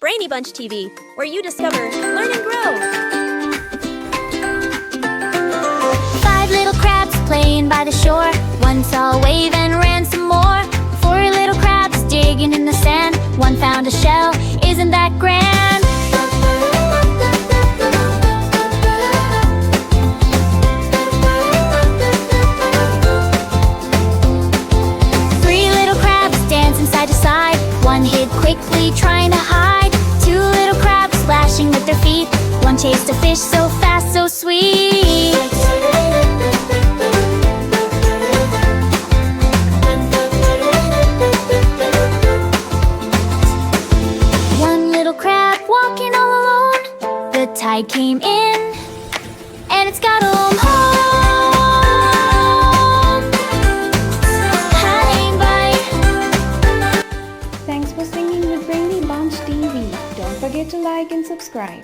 Brainy Bunch TV, where you discover, learn, and grow. 5 little crabs playing by the shore. One saw a wave and ran some more. 4 little crabs digging in the sand. One found a shell, isn't that grand? 3 little crabs dancing side to side. One hid quickly trying to hide. 2 little crabs splashing with their feet. One chased a fish so fast, so sweet. 1 little crab walking all alone. The tide came in and it's got home home. Hang by. Thanks for singing with Brainy Bunch TV. Don't forget to like and subscribe.